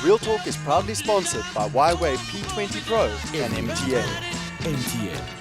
Real Talk is proudly sponsored by Y-Way P20 Pro and MTN. MTN.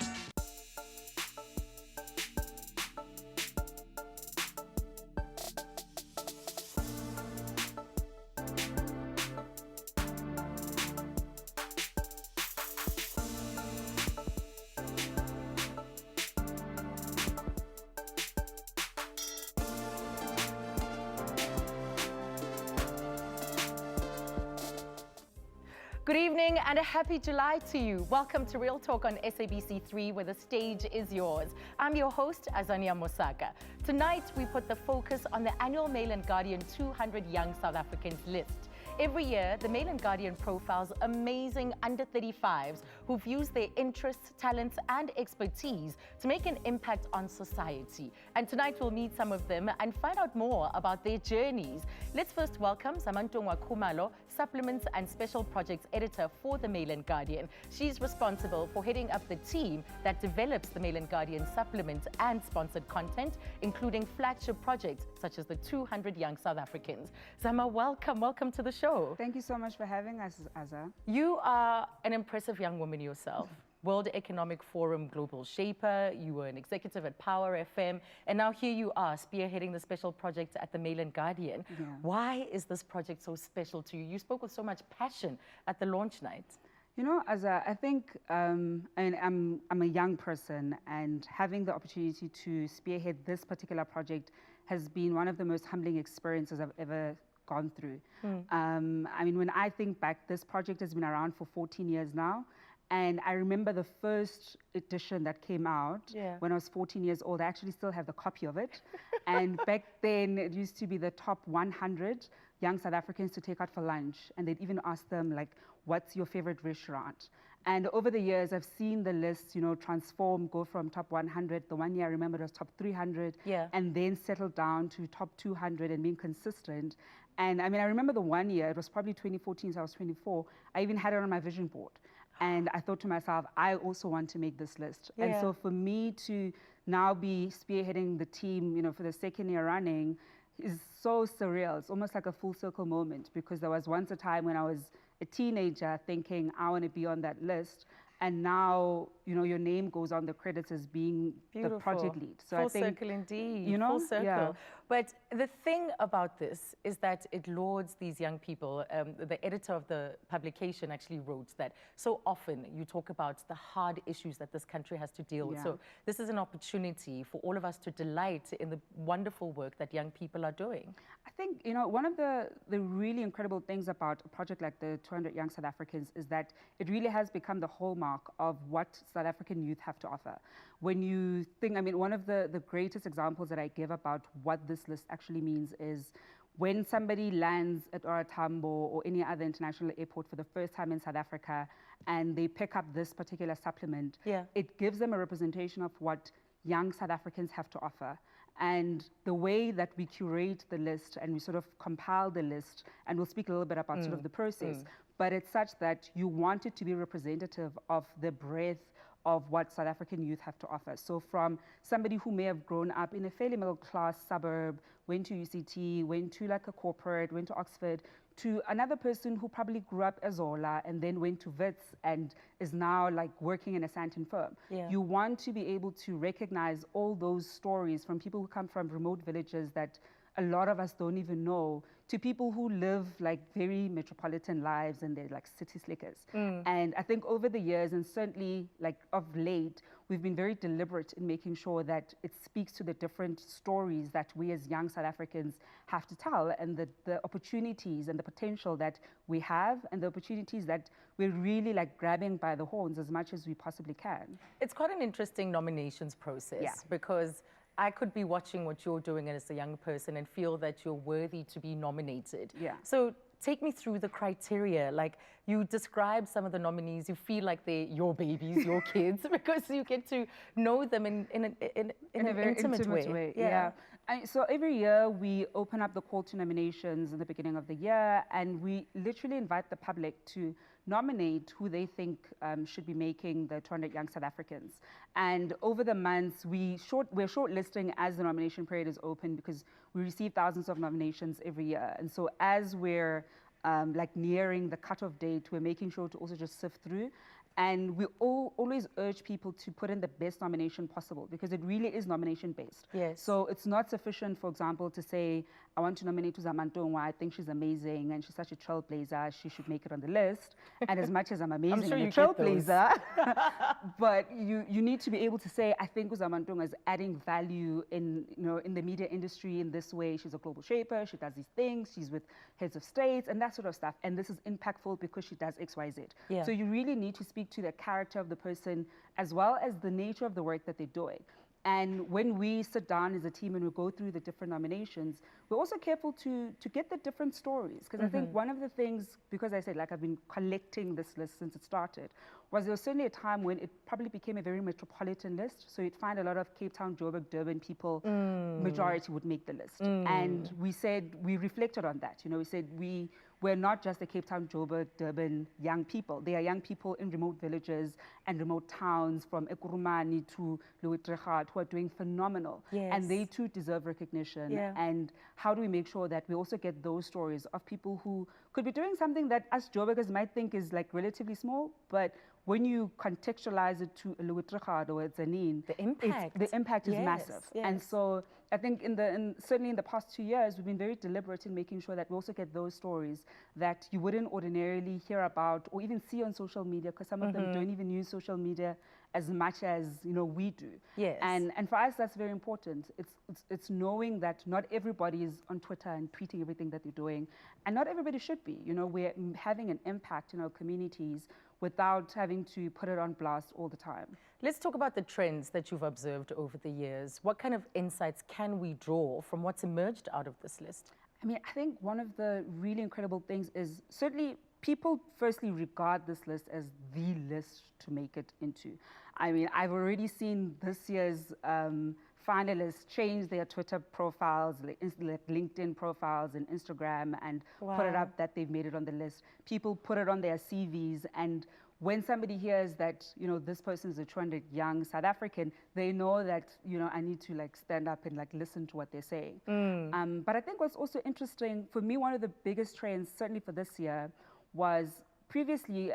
Good evening and a happy July to you. Welcome to Real Talk on SABC 3, where the stage is yours. I'm your host, Azania Mosaka. Tonight, we put the focus on the annual Mail and Guardian 200 Young South Africans list. Every year, the Mail and Guardian profiles amazing under 35s who've used their interests, talents, and expertise to make an impact on society. And tonight, we'll meet some of them and find out more about their journeys. Let's first welcome Samantungwa Khumalo, Supplements and Special Projects Editor for the Mail and Guardian. She's responsible for heading up the team that develops the Mail and Guardian supplements and sponsored content, including flagship projects such as the 200 Young South Africans. Zama, welcome to the show. Thank you so much for having us, Azza. You are an impressive young woman yourself. World Economic Forum Global Shaper, you were an executive at Power FM, and now here you are spearheading the special project at the Mail and Guardian. Yeah. Why is this project so special to you? You spoke with so much passion at the launch night. You know, Azza, I think I'm a young person, and having the opportunity to spearhead this particular project has been one of the most humbling experiences I've ever gone through. I mean, when I think back, this project has been around for 14 years now. And I remember the first edition that came out when I was 14 years old. I actually still have the copy of it. And back then, it used to be the top 100 young South Africans to take out for lunch. And they'd even ask them, like, what's your favorite restaurant? And over the years, I've seen the list, you know, transform, go from top 100. The one year I remember it was top 300, and then settle down to top 200 and being consistent. And I mean, I remember the one year, it was probably 2014, so I was 24. I even had it on my vision board. And I thought to myself, I also want to make this list. And so for me to now be spearheading the team, you know, for the second year running is so surreal. It's almost like a full circle moment, because there was once a time when I was a teenager thinking I want to be on that list. And now, you know, your name goes on the credits as being the project lead. So full I think, circle indeed, you know, full circle. But the thing about this is that it lauds these young people. The editor of the publication actually wrote that so often you talk about the hard issues that this country has to deal with. So this is an opportunity for all of us to delight in the wonderful work that young people are doing. I think, you know, one of the really incredible things about a project like the 200 Young South Africans is that it really has become the hallmark of what South African youth have to offer. When you think, I mean, one of the greatest examples that I give about what this list actually means is when somebody lands at OR Tambo or any other international airport for the first time in South Africa and they pick up this particular supplement, it gives them a representation of what young South Africans have to offer. And the way that we curate the list and we sort of compile the list, and we'll speak a little bit about sort of the process, but it's such that you want it to be representative of the breadth of what South African youth have to offer. So from somebody who may have grown up in a fairly middle class suburb, went to UCT, went to like a corporate, went to Oxford, to another person who probably grew up as Zola and then went to Wits and is now like working in a Sandton firm. You want to be able to recognize all those stories from people who come from remote villages that a lot of us don't even know, to people who live like very metropolitan lives and they're like city slickers. And I think over the years, and certainly like of late, we've been very deliberate in making sure that it speaks to the different stories that we as young South Africans have to tell, and the opportunities and the potential that we have, and the opportunities that we're really like grabbing by the horns as much as we possibly can. It's quite an interesting nominations process because I could be watching what you're doing as a young person and feel that you're worthy to be nominated. So take me through the criteria. Like, you describe some of the nominees, you feel like they're your babies, your kids, because you get to know them in a very intimate way. And so every year we open up the call to nominations in the beginning of the year, and we literally invite the public to nominate who they think should be making the 200 Young South Africans. And over the months, we're shortlisting as the nomination period is open, because we receive thousands of nominations every year. And so as we're like nearing the cutoff date, we're making sure to also just sift through. And we always urge people to put in the best nomination possible because it really is nomination based. Yes. So it's not sufficient, for example, to say, I want to nominate Uzamantungwa, I think she's amazing and she's such a trailblazer, she should make it on the list. And as much as I'm amazing sure and a you get trailblazer, but you need to be able to say, I think Uzamantungwa is adding value in, in the media industry in this way. She's a global shaper, she does these things, she's with heads of states and that sort of stuff. And this is impactful because she does X, Y, Z. Yeah. So you really need to speak to the character of the person as well as the nature of the work that they're doing. And when we sit down as a team and we go through the different nominations, we're also careful to get the different stories. Because I think one of the things, because I said, like, I've been collecting this list since it started, was there was certainly a time when it probably became a very metropolitan list. So you'd find a lot of Cape Town, Joburg, Durban people, majority would make the list. And we said, we reflected on that. We said, we're not just the Cape Town, Joburg, Durban young people. They are young people in remote villages and remote towns from Ekurhuleni to Louis-Trichardt who are doing phenomenal. Yes. And they too deserve recognition. Yeah. And how do we make sure that we also get those stories of people who could be doing something that us Joburgers might think is like relatively small, but when you contextualize it to a Louis-Trichardt or a Zanin, the impact is massive. Yes. And so I think certainly in the past 2 years, we've been very deliberate in making sure that we also get those stories that you wouldn't ordinarily hear about or even see on social media, because some of them don't even use social media as much as we do. Yes. And for us, that's very important. It's knowing that not everybody is on Twitter and tweeting everything that they're doing, and not everybody should be. We're having an impact in our communities without having to put it on blast all the time. Let's talk about the trends that you've observed over the years. What kind of insights can we draw from what's emerged out of this list? I mean, I think one of the really incredible things is certainly people firstly regard this list as the list to make it into. I mean, I've already seen this year's finalists change their Twitter profiles, like LinkedIn profiles and Instagram, and put it up that they've made it on the list. People put it on their CVs, and when somebody hears that, this person is a 200 young South African, they know that, I need to like stand up and like listen to what they're saying. But I think what's also interesting, for me, one of the biggest trends, certainly for this year, was previously,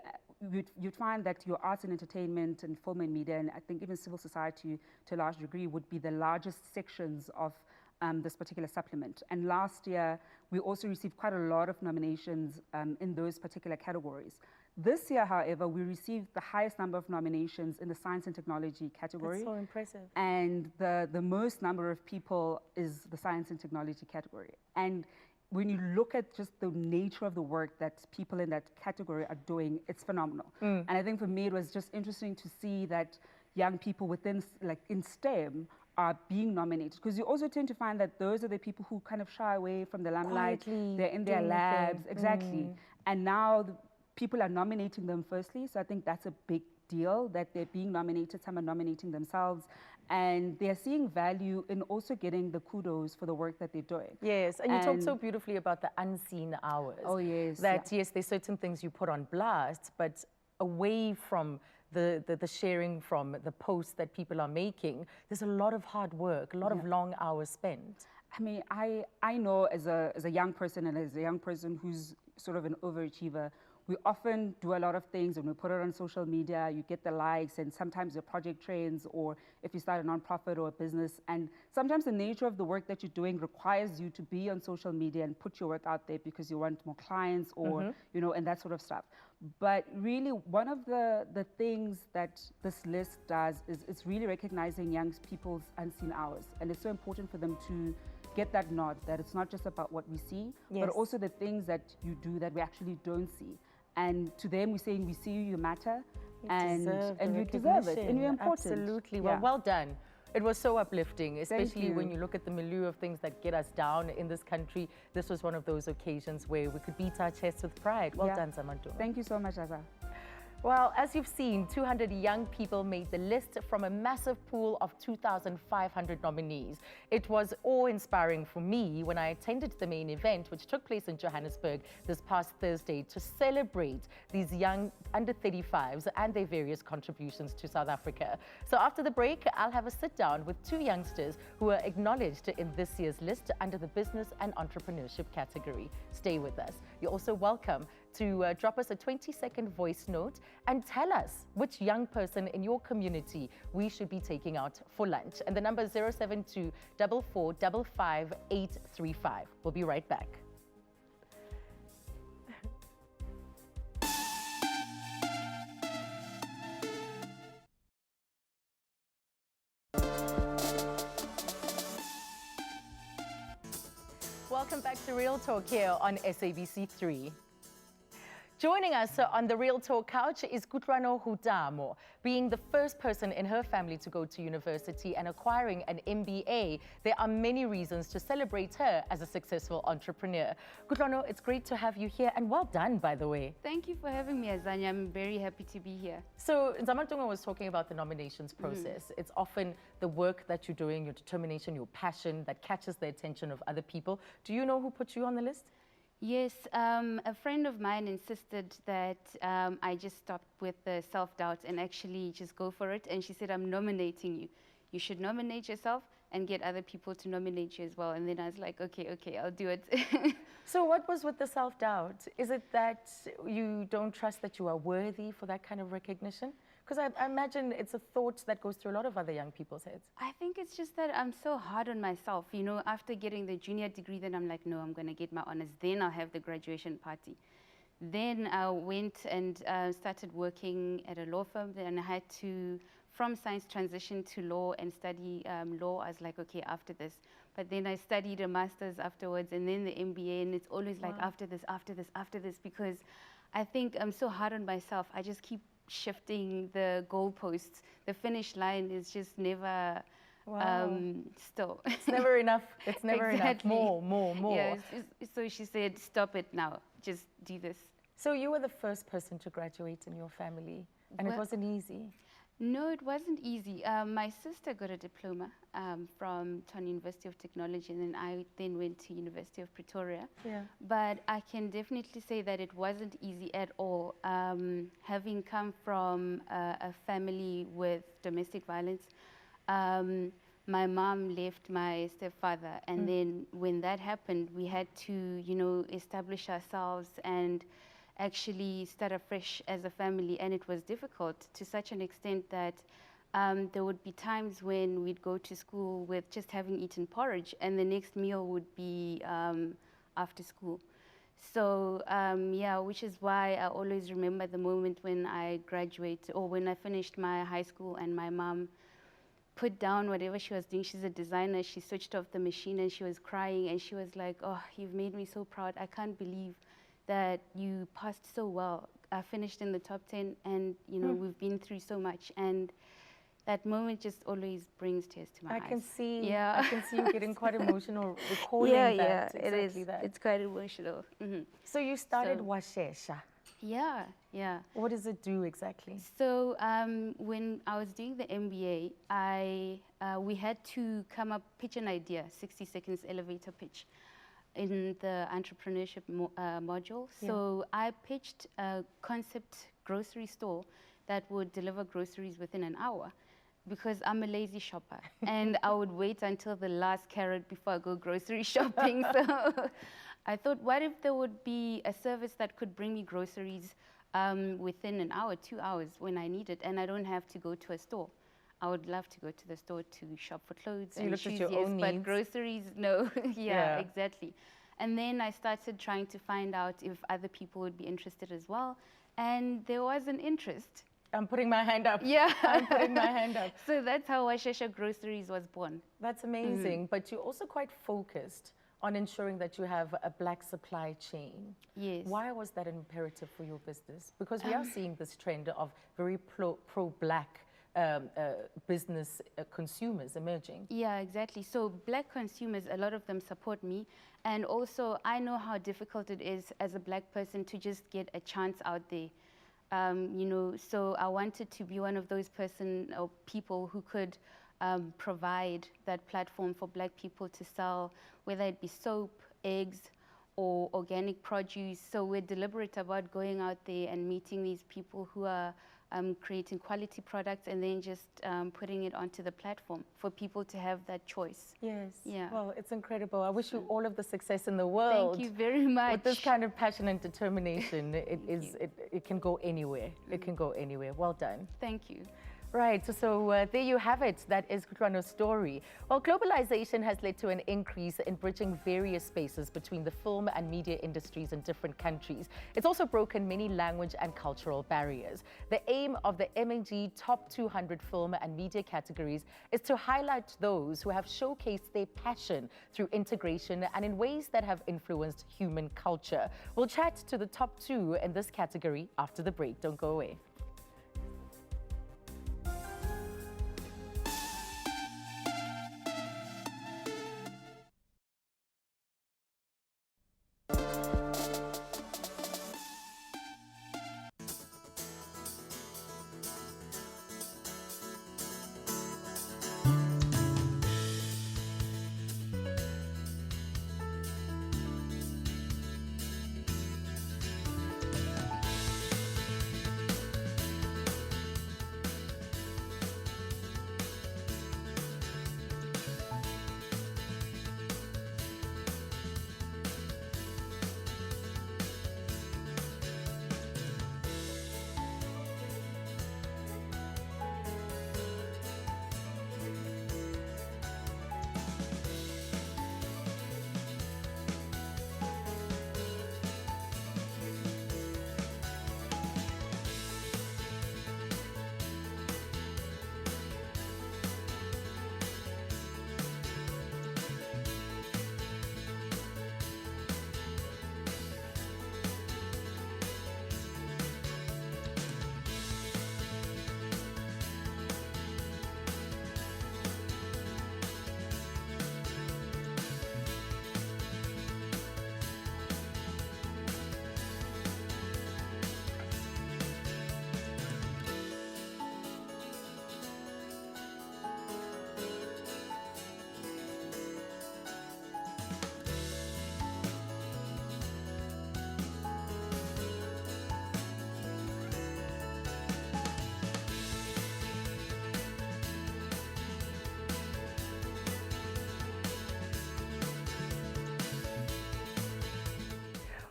you'd find that your arts and entertainment and film and media, and I think even civil society to a large degree, would be the largest sections of this particular supplement. And last year, we also received quite a lot of nominations in those particular categories. This year, however, we received the highest number of nominations in the science and technology category. That's so impressive. And the most number of people is the science and technology category. And when you look at just the nature of the work that people in that category are doing, it's phenomenal. And I think for me, it was just interesting to see that young people within, like in STEM, are being nominated. Because you also tend to find that those are the people who kind of shy away from the limelight. They're in their labs, exactly. And now people are nominating them firstly. So I think that's a big deal, that they're being nominated, some are nominating themselves, and they're seeing value in also getting the kudos for the work that they're doing. Yes, and you talked so beautifully about the unseen hours. Oh, yes. That, yes, there's certain things you put on blast, but away from the sharing, from the posts that people are making, there's a lot of hard work, a lot of long hours spent. I mean, I know as a young person and as a young person who's sort of an overachiever, we often do a lot of things and we put it on social media, you get the likes, and sometimes your project trends, or if you start a nonprofit or a business, and sometimes the nature of the work that you're doing requires you to be on social media and put your work out there because you want more clients or, and that sort of stuff. But really, one of the things that this list does is it's really recognizing young people's unseen hours. And it's so important for them to get that nod, that it's not just about what we see, but also the things that you do that we actually don't see. And to them, we're saying, we see you, you matter, and you deserve it, and you're important. Absolutely. Well, well done. It was so uplifting, especially when you look at the milieu of things that get us down in this country. This was one of those occasions where we could beat our chests with pride. Well done, Zamantungwa. Thank you so much, Aza. Well, as you've seen, 200 young people made the list from a massive pool of 2,500 nominees. It was awe-inspiring for me when I attended the main event, which took place in Johannesburg this past Thursday, to celebrate these young under 35s and their various contributions to South Africa. So after the break, I'll have a sit down with two youngsters who were acknowledged in this year's list under the business and entrepreneurship category. Stay with us. You're also welcome to drop us a 20-second voice note and tell us which young person in your community we should be taking out for lunch. And the number is 072 4455 835. We'll be right back. Welcome back to Real Talk here on SABC3. Joining us on the Real Talk couch is Kutlwano Hutamo. Being the first person in her family to go to university and acquiring an MBA, there are many reasons to celebrate her as a successful entrepreneur. Kutlwano, it's great to have you here, and well done, by the way. Thank you for having me, Azania. I'm very happy to be here. So, Nzamantunga was talking about the nominations process. It's often the work that you're doing, your determination, your passion that catches the attention of other people. Do you know who put you on the list? Yes, a friend of mine insisted that I just stop with the self-doubt and actually just go for it. And she said, I'm nominating you. You should nominate yourself and get other people to nominate you as well. And then I was like, okay, I'll do it. So what was with the self-doubt? Is it that you don't trust that you are worthy for that kind of recognition? Because I imagine it's a thought that goes through a lot of other young people's heads. I think it's just that I'm so hard on myself. You know, after getting the junior degree, then I'm like, no, I'm going to get my honors. Then I'll have the graduation party. Then I went and started working at a law firm. Then I had to, from science, transition to law and study law. I was like, okay, after this. But then I studied a master's afterwards and then the MBA. And it's always like after this, because I think I'm so hard on myself. I just keep shifting the goalposts. The finish line is just never still. It's never enough. It's never Exactly. enough. More. Yeah, so she said, stop it now. Just do this. So you were the first person to graduate in your family, and it wasn't easy. No, it wasn't easy. My sister got a diploma from University of Technology, and then I went to University of Pretoria. Yeah. But I can definitely say that it wasn't easy at all. Having come from a family with domestic violence, my mom left my stepfather, and then when that happened, we had to, you know, establish ourselves and actually start afresh as a family, and it was difficult to such an extent that there would be times when we'd go to school with just having eaten porridge, and the next meal would be after school. So yeah, which is why I always remember the moment when I graduated or when I finished my high school and my mom put down whatever she was doing. She's a designer. She switched off the machine and she was crying and she was like, oh, you've made me so proud. I can't believe that you passed so well. I finished in the top 10 and, you know, we've been through so much. And that moment just always brings tears to my eyes. I can see you getting quite emotional recalling that. Yeah, exactly it is. That. It's quite emotional. So you started Washesha. Yeah. What does it do exactly? So when I was doing the MBA, we had to come up, pitch an idea, 60 seconds elevator pitch in the entrepreneurship module. So I pitched a concept grocery store that would deliver groceries within an hour, because I'm a lazy shopper and I would wait until the last carrot before I go grocery shopping. So I thought, what if there would be a service that could bring me groceries within an hour, 2 hours when I need it, and I don't have to go to a store. I would love to go to the store to shop for clothes So and you looked shoes, at your yes, own but needs? groceries, no. Yeah, exactly. And then I started trying to find out if other people would be interested as well, and there was an interest. I'm putting my hand up. Yeah. I'm putting my hand up. So that's how Washesha Groceries was born. That's amazing. But you're also quite focused on ensuring that you have a black supply chain. Yes. Why was that imperative for your business? Because we are seeing this trend of very pro-black business consumers emerging. Yeah, exactly. So black consumers, a lot of them support me. And also I know how difficult it is as a black person to just get a chance out there. You know, so I wanted to be one of those person or people who could provide that platform for Black people to sell, whether it be soap, eggs, or organic produce. So we're deliberate about going out there and meeting these people who are creating quality products and then just putting it onto the platform for people to have that choice. Yes. Yeah. Well, it's incredible. I wish you all of the success in the world. Thank you very much. With this kind of passion and determination, it can go anywhere. It can go anywhere. Well done. Thank you. Right, so there you have it. That is Kutlwano's story. Well, globalization has led to an increase in bridging various spaces between the film and media industries in different countries. It's also broken many language and cultural barriers. The aim of the M&G Top 200 Film and Media categories is to highlight those who have showcased their passion through integration and in ways that have influenced human culture. We'll chat to the top 2 in this category after the break. Don't go away.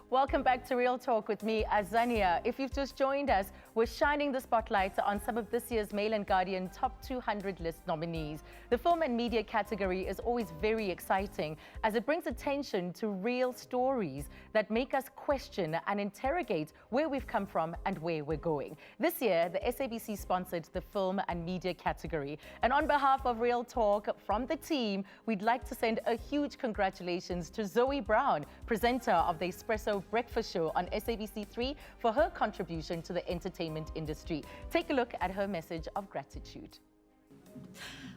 Welcome back to Real Talk with me, Azania. If you've just joined us, we're shining the spotlight on some of this year's Mail and Guardian Top 200 list nominees. The film and media category is always very exciting as it brings attention to real stories that make us question and interrogate where we've come from and where we're going. This year, the SABC sponsored the film and media category. And on behalf of Real Talk, from the team, we'd like to send a huge congratulations to Zoe Brown, presenter of the Espresso Breakfast Show on SABC3, for her contribution to the entertainment industry. Take a look at her message of gratitude.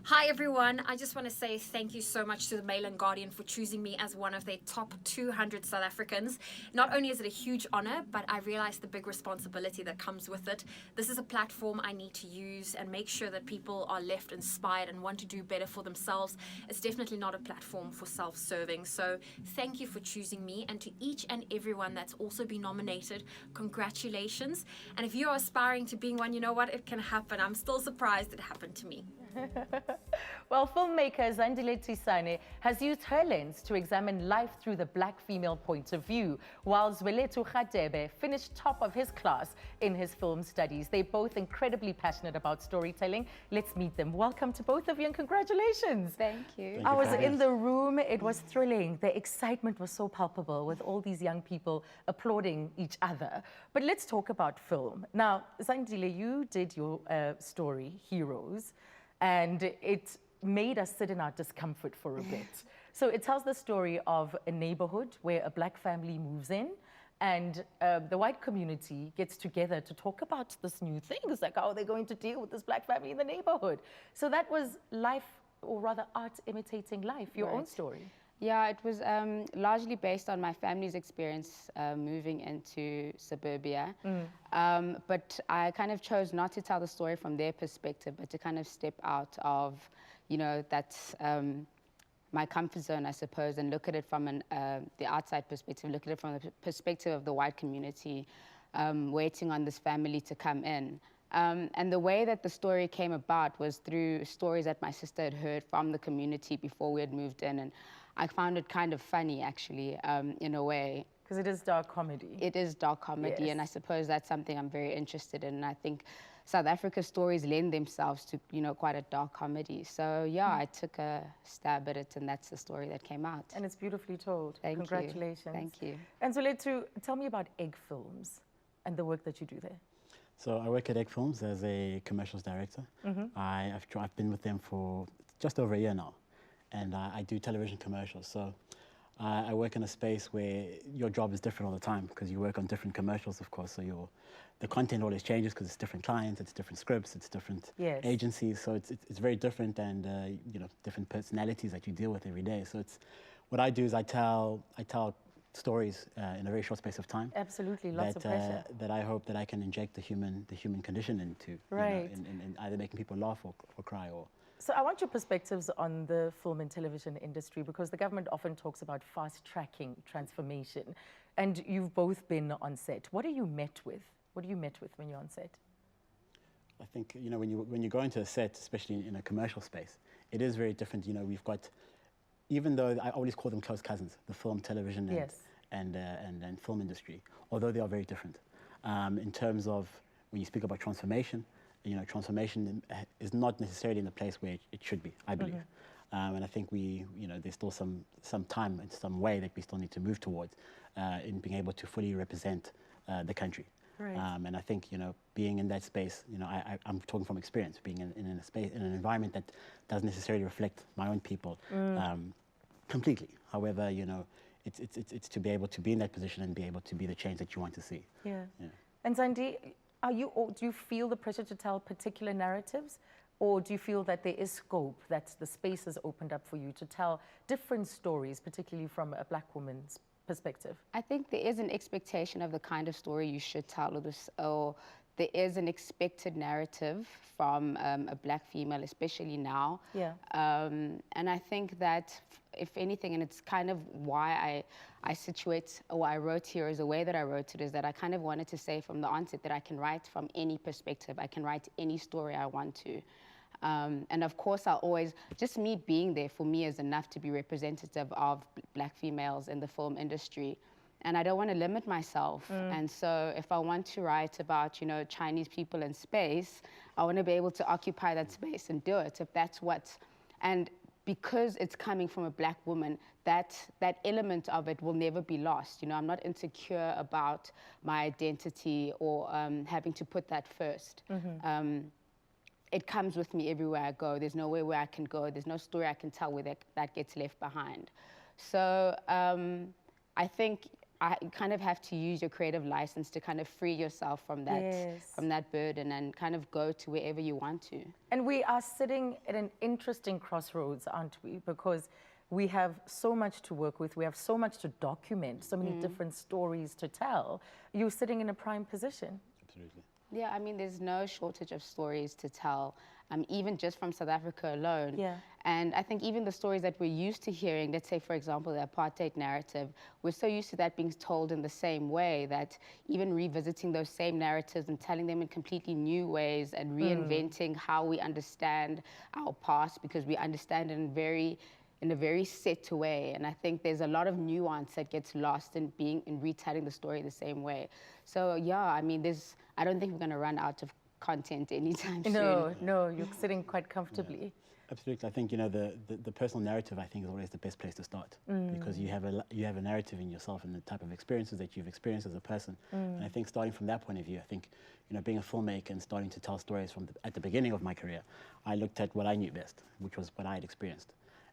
Hi everyone, I just want to say thank you so much to the Mail and Guardian for choosing me as one of their top 200 South Africans. Not only is it a huge honor, but I realize the big responsibility that comes with it. This is a platform I need to use and make sure that people are left inspired and want to do better for themselves. It's definitely not a platform for self-serving. So thank you for choosing me, and to each and everyone that's also been nominated, congratulations. And if you're aspiring to being one, you know what, it can happen. I'm still surprised it happened to me. Well, filmmaker Zandile Tisane has used her lens to examine life through the Black female point of view, while Zweletu Khadebe finished top of his class in his film studies. They're both incredibly passionate about storytelling. Let's meet them. Welcome to both of you and congratulations. Thank you. I was in the room. It was thrilling. The excitement was so palpable with all these young people applauding each other. But let's talk about film. Now, Zandile, you did your story, Heroes, and it made us sit in our discomfort for a bit. So it tells the story of a neighborhood where a Black family moves in, and the white community gets together to talk about this new thing. It's like, how are they going to deal with this Black family in the neighborhood? So that was life, or rather art imitating life, your own story. Yeah, it was largely based on my family's experience moving into suburbia. But I kind of chose not to tell the story from their perspective, but to kind of step out of, you know, that's my comfort zone, I suppose, and look at it from the outside perspective, look at it from the perspective of the white community waiting on this family to come in. And the way that the story came about was through stories that my sister had heard from the community before we had moved in. And I found it kind of funny, actually, in a way. Because it is dark comedy. It is dark comedy, Yes. and I suppose that's something I'm very interested in. And I think South Africa's stories lend themselves to, you know, quite a dark comedy. So, yeah, I took a stab at it, and that's the story that came out. And it's beautifully told. Thank you. Congratulations. Thank you. And Zulethu, tell me about Egg Films and the work that you do there. So I work at Egg Films as a commercials director. I've been with them for just over a year now, and I do television commercials. So I work in a space where your job is different all the time because you work on different commercials, of course. So the content always changes because it's different clients, it's different scripts, it's different Yes. agencies. So it's very different, and you know, different personalities that you deal with every day. So it's what I do is I tell stories in a very short space of time. Absolutely, lots of pressure. That I hope that I can inject the human condition into, Right. you know, in either making people laugh or cry or. So I want your perspectives on the film and television industry, because the government often talks about fast-tracking transformation, and you've both been on set. What are you met with? What are you met with when you're on set? I think, you know, when you go into a set, especially in a commercial space, it is very different. You know, we've got, even though I always call them close cousins, the film, television, and film industry, although they are very different. In terms of when you speak about transformation, you know, transformation is not necessarily in the place where it should be, I believe. And I think there's still some time and some way that we still need to move towards in being able to fully represent the country. Right. And I think, you know, being in that space, you know, I'm talking from experience, being in a space, in an environment that doesn't necessarily reflect my own people completely. However, you know, it's to be able to be in that position and be able to be the change that you want to see. Yeah. And Zandi, do you feel the pressure to tell particular narratives, or do you feel that there is scope, that the space has opened up for you to tell different stories, particularly from a Black woman's perspective? I think there is an expectation of the kind of story you should tell, or there is an expected narrative from a Black female, especially now. Yeah. And I think that, if anything, and it's kind of why I situate, or I wrote here as the way that I wrote it, is that I kind of wanted to say from the onset that I can write from any perspective. I can write any story I want to. And of course, just me being there for me is enough to be representative of Black females in the film industry. And I don't want to limit myself. And so if I want to write about, you know, Chinese people in space, I want to be able to occupy that space and do it, if that's and because it's coming from a Black woman, that element of it will never be lost. You know, I'm not insecure about my identity or having to put that first. It comes with me everywhere I go. There's nowhere where I can go. There's no story I can tell where that gets left behind. So I think I kind of have to use your creative license to kind of free yourself from that burden and kind of go to wherever you want to. And we are sitting at an interesting crossroads, aren't we? Because we have so much to work with. We have so much to document, so many different stories to tell. You're sitting in a prime position. Absolutely. Yeah, I mean, there's no shortage of stories to tell, even just from South Africa alone. Yeah. And I think even the stories that we're used to hearing, let's say, for example, the apartheid narrative, we're so used to that being told in the same way that even revisiting those same narratives and telling them in completely new ways and reinventing how we understand our past, because we understand it in a very set way. And I think there's a lot of nuance that gets lost in retelling the story the same way. So yeah, I mean, I don't think we're going to run out of content anytime soon. No, you're sitting quite comfortably. Yeah. Absolutely. I think, you know, the personal narrative, I think, is always the best place to start, because you have a narrative in yourself and the type of experiences that you've experienced as a person. And I think starting from that point of view, I think, you know, being a filmmaker and starting to tell stories at the beginning of my career, I looked at what I knew best, which was what I had experienced.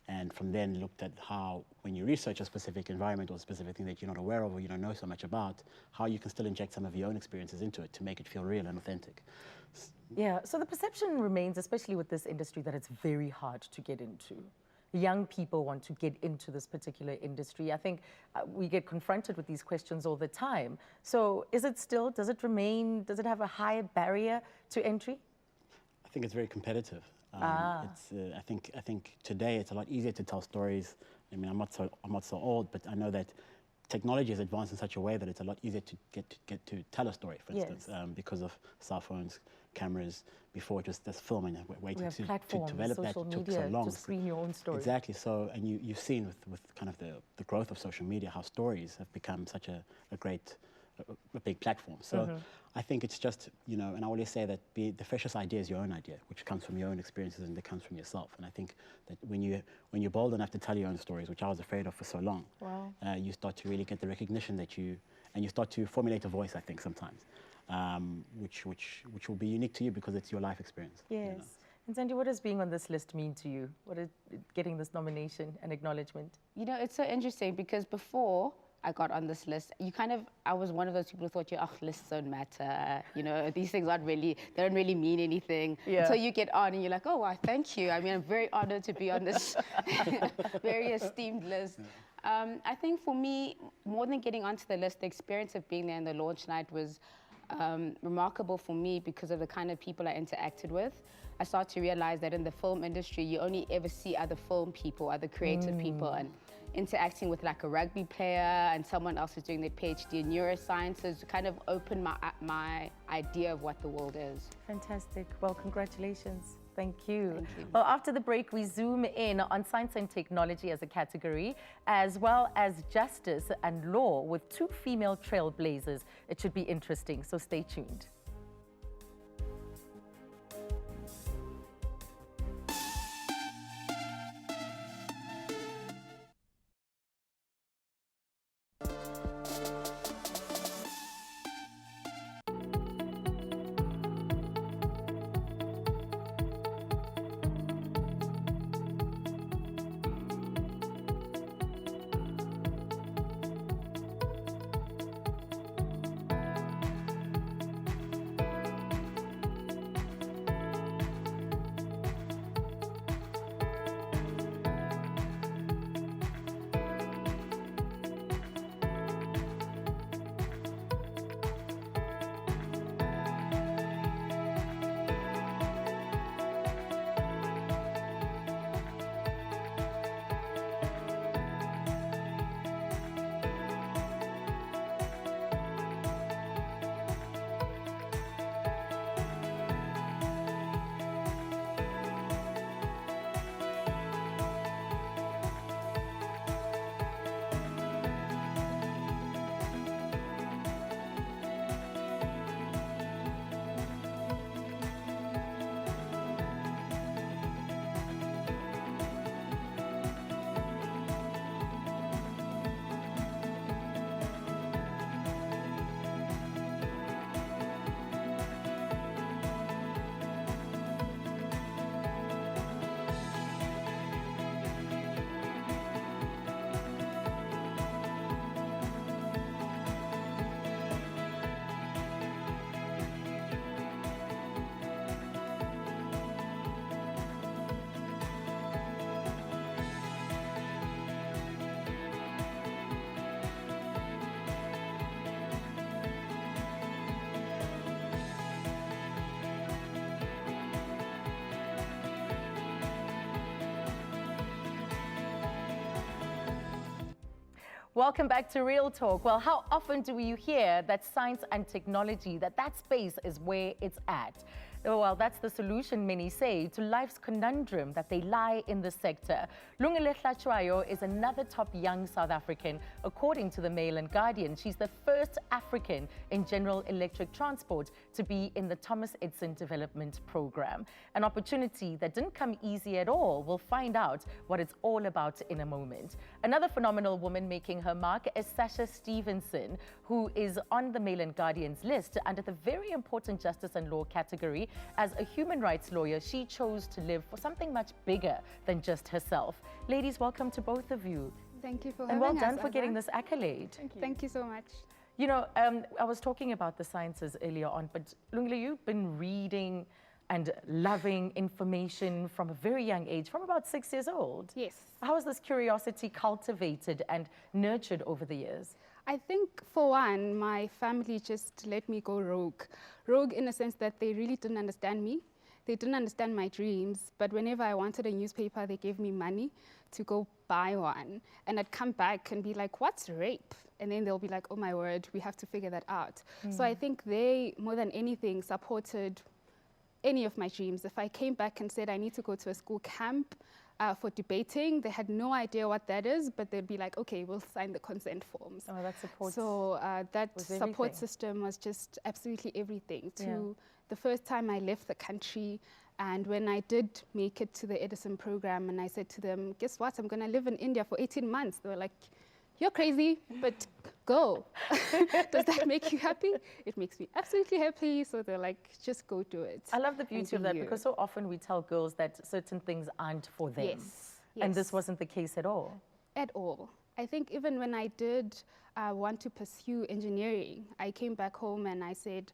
And from then looked at how, when you research a specific environment or a specific thing that you're not aware of or you don't know so much about, how you can still inject some of your own experiences into it to make it feel real and authentic. Yeah, so the perception remains, especially with this industry, that it's very hard to get into. young people want to get into this particular industry? I think we get confronted with these questions all the time. So is it still, does it remain, does it have a higher barrier to entry? I think it's very competitive. I think today it's a lot easier to tell stories. I mean, I'm not so old, but I know that technology has advanced in such a way that it's a lot easier to get to tell a story, for instance, because of cell phones, cameras. Before it was just filming and waiting to develop that took so long. To screen your own story. Exactly. So, and you've seen with kind of the growth of social media how stories have become such a big platform. So I think it's just, you know, and I always say that the freshest idea is your own idea, which comes from your own experiences and that comes from yourself. And I think that when you're bold enough to tell your own stories, which I was afraid of for so long, you start to really get the recognition that you start to formulate a voice, I think, sometimes, which will be unique to you because it's your life experience. Yes. You know? And Sandy, what does being on this list mean to you? What is getting this nomination and acknowledgement? You know, it's so interesting because before I got on this list, I was one of those people who thought, lists don't matter. You know, these things they don't really mean anything. Yeah. Until you get on and you're like, oh, well, thank you. I mean, I'm very honored to be on this very esteemed list. I think for me, more than getting onto the list, the experience of being there on the launch night was remarkable for me because of the kind of people I interacted with. I started to realize that in the film industry, you only ever see other film people, other creative people, and interacting with like a rugby player and someone else who's doing their PhD in neurosciences kind of opened my idea of what the world is. Fantastic. Well, congratulations. Thank you. Thank you. Well, after the break, we zoom in on science and technology as a category, as well as justice and law with 2 female trailblazers. It should be interesting, so stay tuned. Welcome back to Real Talk. Well, how often do you hear that science and technology, that space is where it's at? Well, that's the solution, many say, to life's conundrum that they lie in the sector. Lungile Hlachwayo is another top young South African, according to the Mail and Guardian. She's the first African in General Electric Transport to be in the Thomas Edison Development Program. An opportunity that didn't come easy at all. We'll find out what it's all about in a moment. Another phenomenal woman making her mark is Sasha Stevenson, who is on the Mail and Guardian's list under the very important justice and law category. As a human rights lawyer, she chose to live for something much bigger than just herself. Ladies, welcome to both of you. Thank you for having us. And well done for getting this accolade. Thank you so much. You know, I was talking about the sciences earlier on, but Lungile, you've been reading and loving information from a very young age, from about 6 years old. Yes. How was this curiosity cultivated and nurtured over the years? I think, for one, my family just let me go rogue. Rogue in a sense that they really didn't understand me. They didn't understand my dreams, but whenever I wanted a newspaper, they gave me money to go buy one. And I'd come back and be like, what's rape? And then they'll be like, oh my word, we have to figure that out. So I think they, more than anything, supported any of my dreams. If I came back and said I need to go to a school camp for debating, they had no idea what that is, but they'd be like, okay, we'll sign the consent forms. Oh, that support. So that support everything. system was just absolutely everything. To the first time I left the country, and when I did make it to the Edison program, and I said to them, guess what, I'm going to live in India for 18 months. They were like, you're crazy, but go. Does that make you happy? It makes me absolutely happy. So they're like, just go do it. I love the beauty of that, because so often we tell girls that certain things aren't for them. Yes. And this wasn't the case at all. At all. I think even when I did want to pursue engineering, I came back home and I said,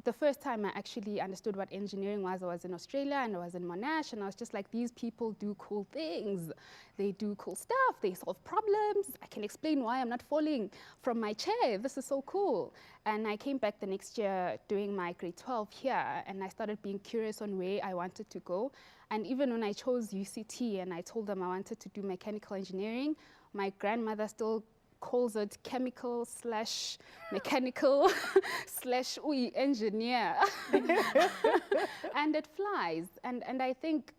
the first time I actually understood what engineering was, I was in Australia and I was in Monash, and I was just like, these people do cool things. They do cool stuff. They solve problems. I can explain why I'm not falling from my chair. This is so cool. And I came back the next year doing my grade 12 here, and I started being curious on where I wanted to go. And even when I chose UCT and I told them I wanted to do mechanical engineering, my grandmother still calls it chemical / mechanical / engineer. And it flies. And I think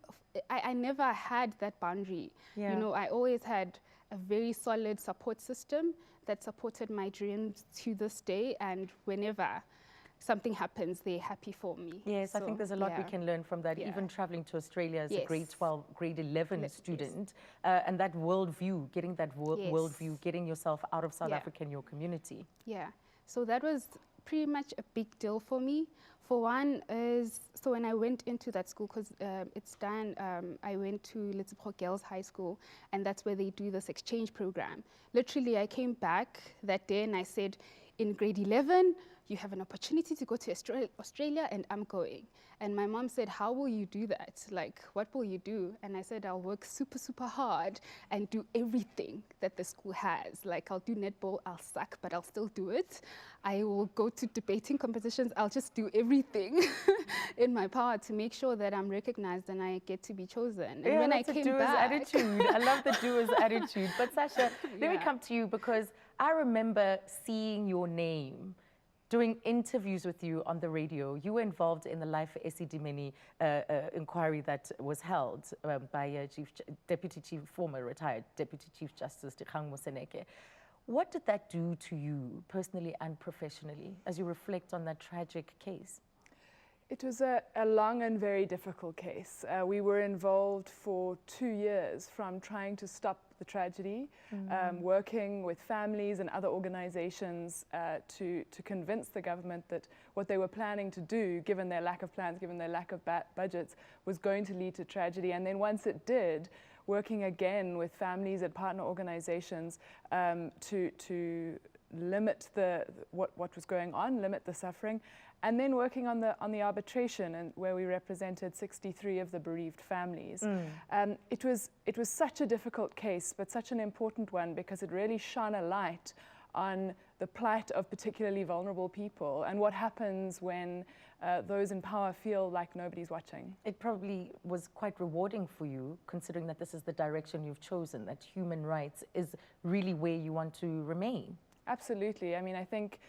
I never had that boundary. Yeah. You know, I always had a very solid support system that supported my dreams to this day, and whenever something happens, they're happy for me. Yes, So, I think there's a lot we can learn from that, Yeah. even traveling to Australia as a Yes. grade 12, grade 11 Yes. student, and that worldview, getting that Yes. worldview, getting yourself out of South Yeah. Africa and your community. Yeah, so that was pretty much a big deal for me. For one is, so when I went into that school, because it's done, I went to Litsipho Girls High School, and that's where they do this exchange program. Literally, I came back that day and I said, in grade 11, you have an opportunity to go to Australia, and I'm going. And my mom said, how will you do that? Like, what will you do? And I said, I'll work super, super hard and do everything that the school has. Like, I'll do netball, I'll suck, but I'll still do it. I will go to debating competitions. I'll just do everything in my power to make sure that I'm recognized and I get to be chosen. And when I came back, attitude. I love the doer's attitude. But Sasha, let me come to you, because I remember seeing your name doing interviews with you on the radio. You were involved in the Life Esidimeni inquiry that was held by former retired Deputy Chief Justice Dikgang Moseneke. What did that do to you personally and professionally as you reflect on that tragic case? It was a long and very difficult case. We were involved for 2 years, from trying to stop the tragedy, working with families and other organizations to convince the government that what they were planning to do, given their lack of plans, given their lack of budgets, was going to lead to tragedy. And then once it did, working again with families and partner organizations to limit what was going on, limit the suffering. And then working on the arbitration, and where we represented 63 of the bereaved families. It was such a difficult case, but such an important one, because it really shone a light on the plight of particularly vulnerable people and what happens when those in power feel like nobody's watching. It probably was quite rewarding for you, considering that this is the direction you've chosen, that human rights is really where you want to remain. Absolutely. I mean, I think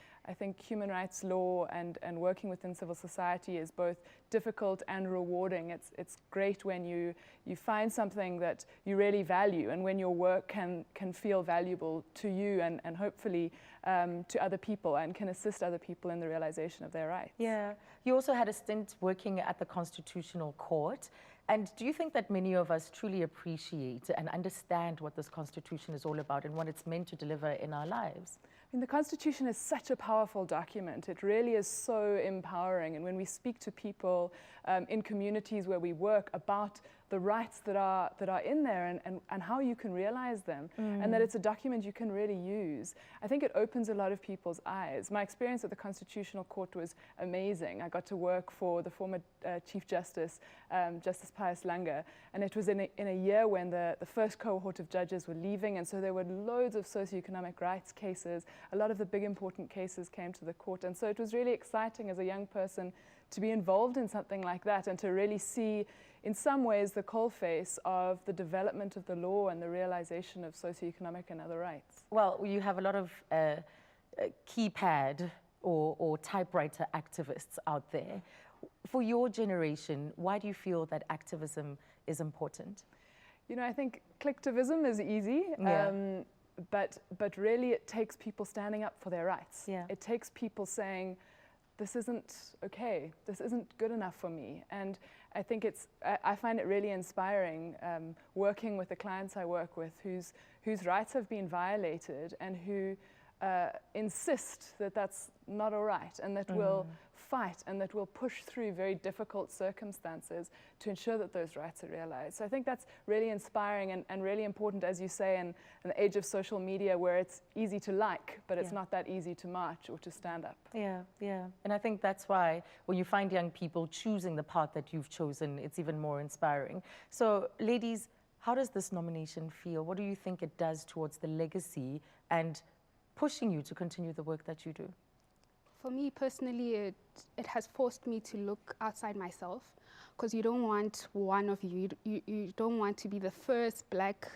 human rights law and working within civil society is both difficult and rewarding. It's great when you find something that you really value, and when your work can feel valuable to you and hopefully to other people, and can assist other people in the realization of their rights. Yeah. You also had a stint working at the Constitutional Court. And do you think that many of us truly appreciate and understand what this Constitution is all about and what it's meant to deliver in our lives? I mean, the Constitution is such a powerful document. It really is so empowering. And when we speak to people in communities where we work about the rights that are in there and how you can realize them, and that it's a document you can really use. I think it opens a lot of people's eyes. My experience at the Constitutional Court was amazing. I got to work for the former Chief Justice, Justice Pius Langa, and it was in a year when the first cohort of judges were leaving, and so there were loads of socioeconomic rights cases. A lot of the big important cases came to the court, and so it was really exciting as a young person to be involved in something like that and to really see, in some ways, the coalface of the development of the law and the realization of socioeconomic and other rights. Well, you have a lot of keypad or typewriter activists out there. For your generation, why do you feel that activism is important? You know, I think clicktivism is easy, but really it takes people standing up for their rights. Yeah. It takes people saying, this isn't okay, this isn't good enough for me. And I think I find it really inspiring working with the clients I work with whose rights have been violated and who insist that that's not all right, and that will fight and that will push through very difficult circumstances to ensure that those rights are realized. So I think that's really inspiring and really important, as you say, in an age of social media where it's easy to like, but it's not that easy to march or to stand up. Yeah, yeah. And I think that's why when you find young people choosing the path that you've chosen, it's even more inspiring. So ladies, how does this nomination feel? What do you think it does towards the legacy and pushing you to continue the work that you do? For me personally, it has forced me to look outside myself, because you don't want one of you. You don't want to be the first black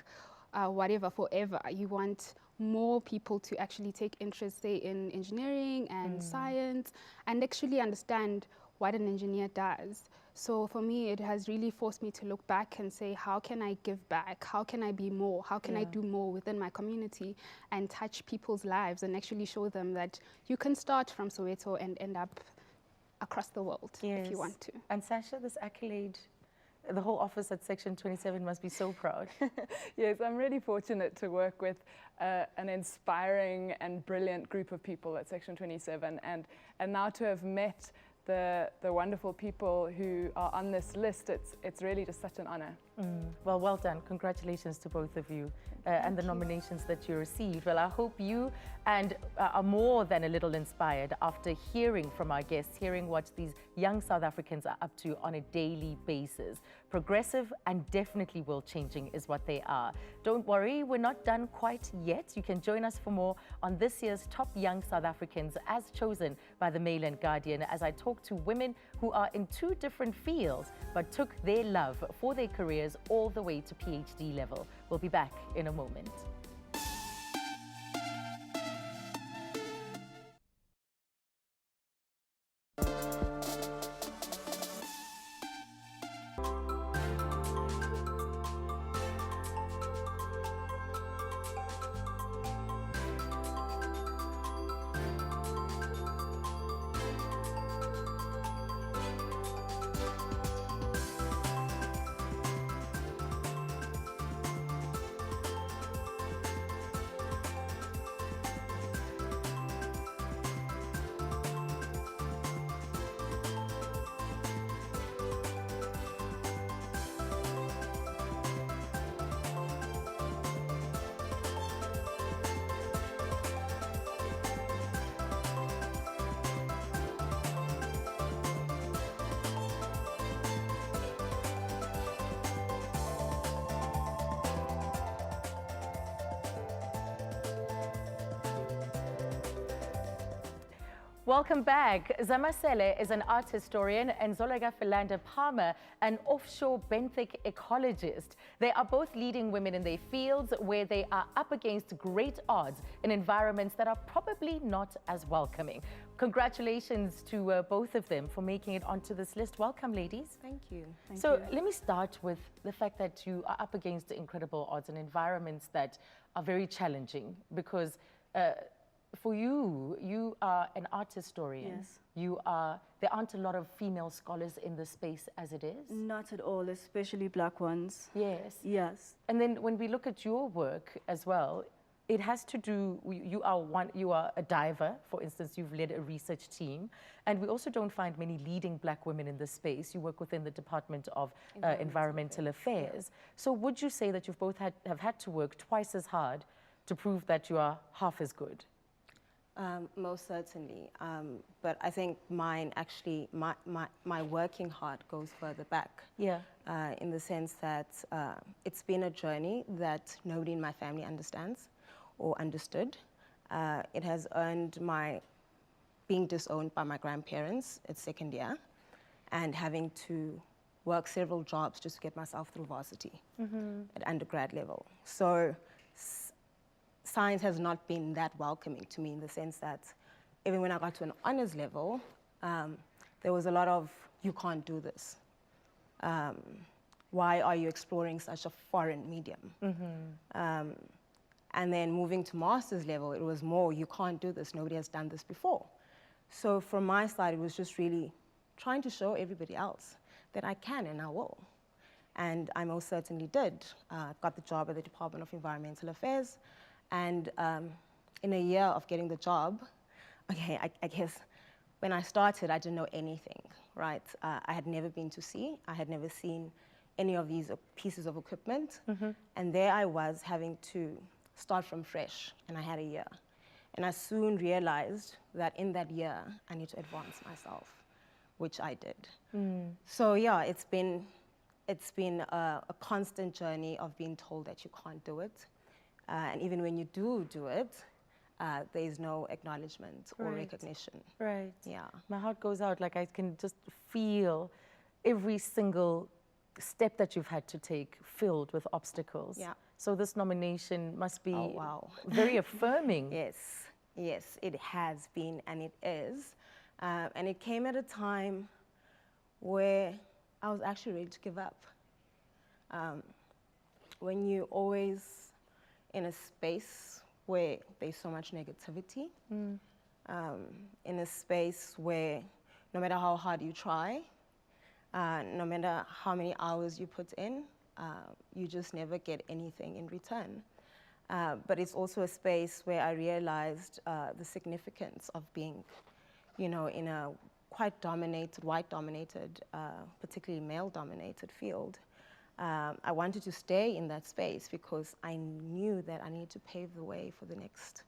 whatever forever. You want more people to actually take interest, say, in engineering and science, and actually understand what an engineer does. So for me, it has really forced me to look back and say, how can I give back? How can I be more? How can I do more within my community and touch people's lives and actually show them that you can start from Soweto and end up across the world if you want to. And Sasha, this accolade, the whole office at Section 27 must be so proud. Yes, I'm really fortunate to work with an inspiring and brilliant group of people at Section 27, and now to have met the wonderful people who are on this list, it's really just such an honor. Well, well done. Congratulations to both of you and the nominations that you received. Well, I hope you are more than a little inspired after hearing from our guests, hearing what these young South Africans are up to on a daily basis. Progressive and definitely world-changing is what they are. Don't worry, we're not done quite yet. You can join us for more on this year's Top Young South Africans as chosen by the Mail and Guardian, as I talk to women who are in two different fields but took their love for their careers all the way to PhD level. We'll be back in a moment. Welcome back. Zamasele is an art historian and Zolega Philander Palmer, an offshore benthic ecologist. They are both leading women in their fields where they are up against great odds in environments that are probably not as welcoming. Congratulations to both of them for making it onto this list. Welcome, ladies. Thank you. Let me start with the fact that you are up against incredible odds in environments that are very challenging because for you, you are an art historian. Yes. There aren't a lot of female scholars in this space as it is. Not at all, especially black ones. Yes. Yes. And then when we look at your work as well, it has to do, you are a diver, for instance, you've led a research team, and we also don't find many leading black women in this space. You work within the Department of Environmental Affairs. So would you say that you've both have had to work twice as hard to prove that you are half as good? Most certainly, but I think mine actually, my working hard goes further back. Yeah. In the sense that it's been a journey that nobody in my family understands or understood. It has earned my being disowned by my grandparents at second year and having to work several jobs just to get myself through varsity at undergrad level. So science has not been that welcoming to me in the sense that even when I got to an honors level, there was a lot of, you can't do this. Why are you exploring such a foreign medium? And then moving to master's level, it was more, you can't do this, nobody has done this before. So from my side, it was just really trying to show everybody else that I can and I will. And I most certainly did. Got the job at the Department of Environmental Affairs. And in a year of getting the job, okay, I guess when I started, I didn't know anything, right? I had never been to sea. I had never seen any of these pieces of equipment. And there I was having to start from fresh, and I had a year. And I soon realized that in that year, I need to advance myself, which I did. So yeah, it's been a constant journey of being told that you can't do it. And even when you do it, there is no acknowledgement or recognition. Right. Yeah. My heart goes out, like I can just feel every single step that you've had to take filled with obstacles. Yeah. So this nomination must be very affirming. Yes, it has been and it is. And it came at a time where I was actually ready to give up. When you always in a space where there's so much negativity, in a space where no matter how hard you try, no matter how many hours you put in, you just never get anything in return. But it's also a space where I realized the significance of being, in a quite dominated, white-dominated, particularly male-dominated field. I wanted to stay in that space because I knew that I needed to pave the way for the next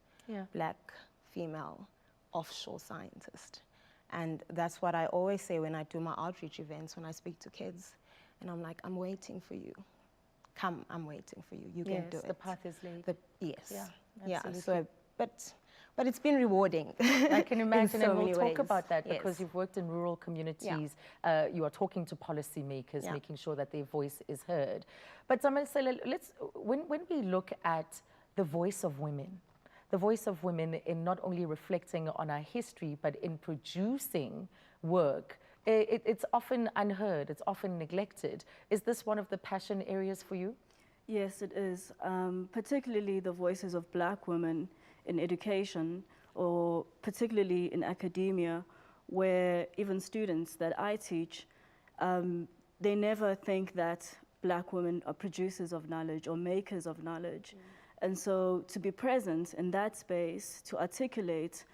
black female offshore scientist. And that's what I always say when I do my outreach events, when I speak to kids. And I'm like, I'm waiting for you. Come, I'm waiting for you. You can do it. The path is laid. Yes. Yeah, So, but it's been rewarding. I can imagine, so and we'll talk ways. about that because you've worked in rural communities. You are talking to policymakers, making sure that their voice is heard. But Zamasela, when we look at the voice of women in not only reflecting on our history, but in producing work, it's often unheard, it's often neglected. Is this one of the passion areas for you? Yes, it is. Particularly the voices of black women in education, or particularly in academia, where even students that I teach, they never think that black women are producers of knowledge or makers of knowledge. And so to be present in that space, to articulate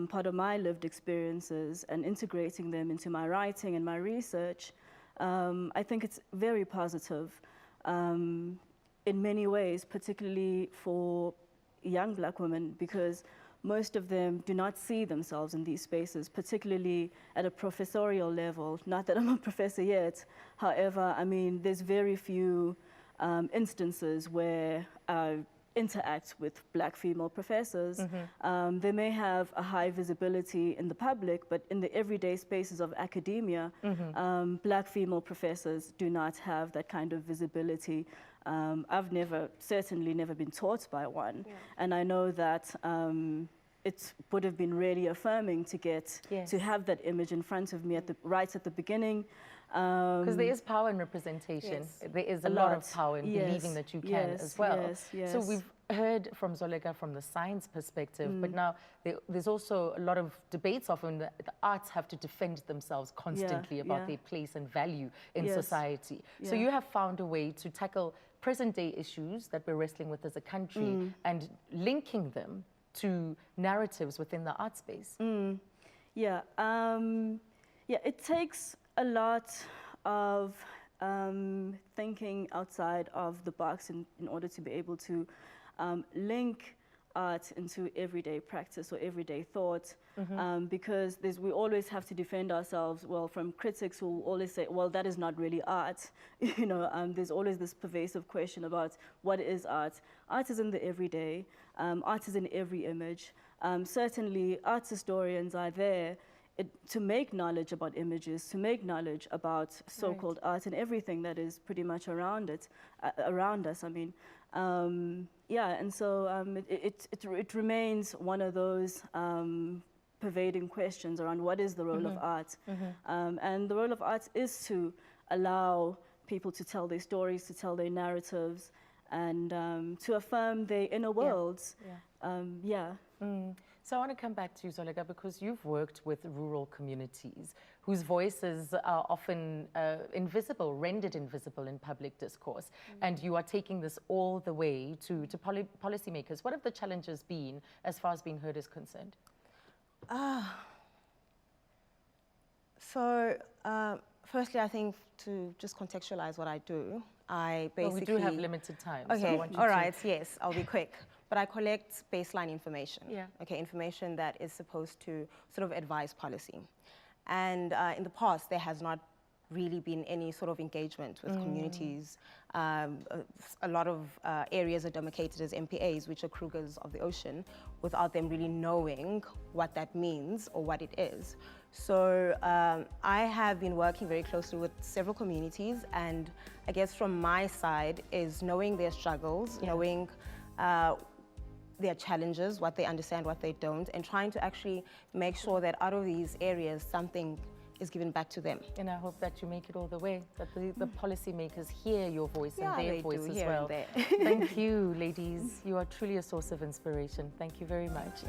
part of my lived experiences and integrating them into my writing and my research, I think it's very positive in many ways, particularly for young black women, because most of them do not see themselves in these spaces, particularly at a professorial level. Not that I'm a professor yet. However, I mean, there's very few instances where I interact with black female professors. They may have a high visibility in the public, but in the everyday spaces of academia, black female professors do not have that kind of visibility. I've certainly never been taught by one. And I know that it would have been really affirming to get, to have that image in front of me right at the beginning. Because there is power in representation. There is a lot of power in believing that you can as well. So we've heard from Zoleka from the science perspective, but now there's also a lot of debates often that the arts have to defend themselves constantly about their place and value in society. So you have found a way to tackle present-day issues that we're wrestling with as a country and linking them to narratives within the art space? Yeah, it takes a lot of thinking outside of the box in order to be able to link art into everyday practice or everyday thought, because we always have to defend ourselves, well, from critics who will always say, well, that is not really art. You know, there's always this pervasive question about what is art. Art is in the everyday. Art is in every image. Certainly, art historians are there to make knowledge about images, to make knowledge about so-called art and everything that is pretty much around it, around us. I mean, yeah, and so it remains one of those pervading questions around what is the role of art, and the role of art is to allow people to tell their stories, to tell their narratives, and to affirm their inner worlds. So I want to come back to you, Zoleka, because you've worked with rural communities whose voices are often invisible, rendered invisible in public discourse. And you are taking this all the way to policymakers. What have the challenges been as far as being heard is concerned? Firstly, I think to just contextualize what I do, I basically... Well, we do have limited time. Okay, so I want you all right, yes, I'll be quick. But I collect baseline information. Yeah. Okay, information that is supposed to sort of advise policy. And in the past, there has not really been any sort of engagement with communities. A lot of areas are demarcated as MPAs, which are Krugers of the ocean, without them really knowing what that means or what it is. So I have been working very closely with several communities, and I guess from my side is knowing their struggles, knowing their challenges, what they understand, what they don't, and trying to actually make sure that out of these areas, something is given back to them. And I hope that you make it all the way, that the policymakers hear your voice and their voice as well. Thank you, ladies. You are truly a source of inspiration. Thank you very much.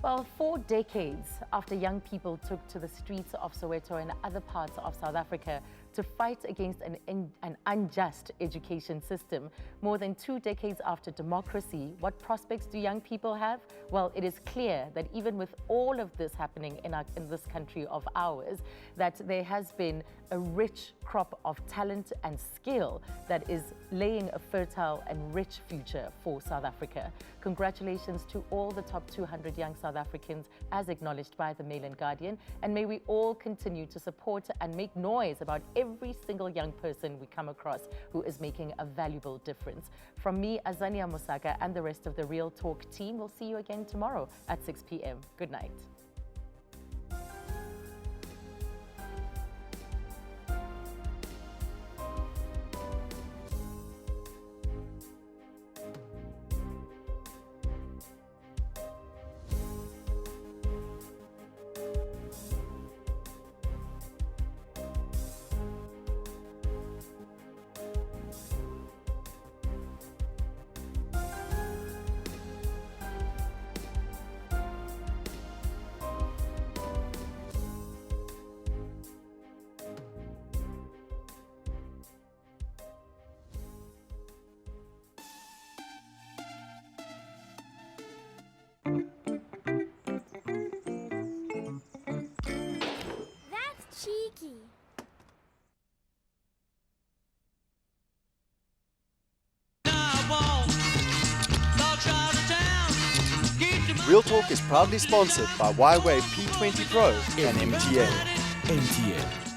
Well, 4 decades after young people took to the streets of Soweto and other parts of South Africa to fight against an unjust education system, more than 2 decades after democracy, what prospects do young people have? Well, it is clear that even with all of this happening in this country of ours, that there has been a rich crop of talent and skill that is laying a fertile and rich future for South Africa. Congratulations to all the top 200 young South Africans as acknowledged by the Mail and Guardian, and may we all continue to support and make noise about every single young person we come across who is making a valuable difference. From me, Azania Mosaka, and the rest of the Real Talk team, we'll see you again tomorrow at 6 p.m. Good night. Cheeky. Real Talk is proudly sponsored by Y-Wave P20 Pro and MTN. MTN.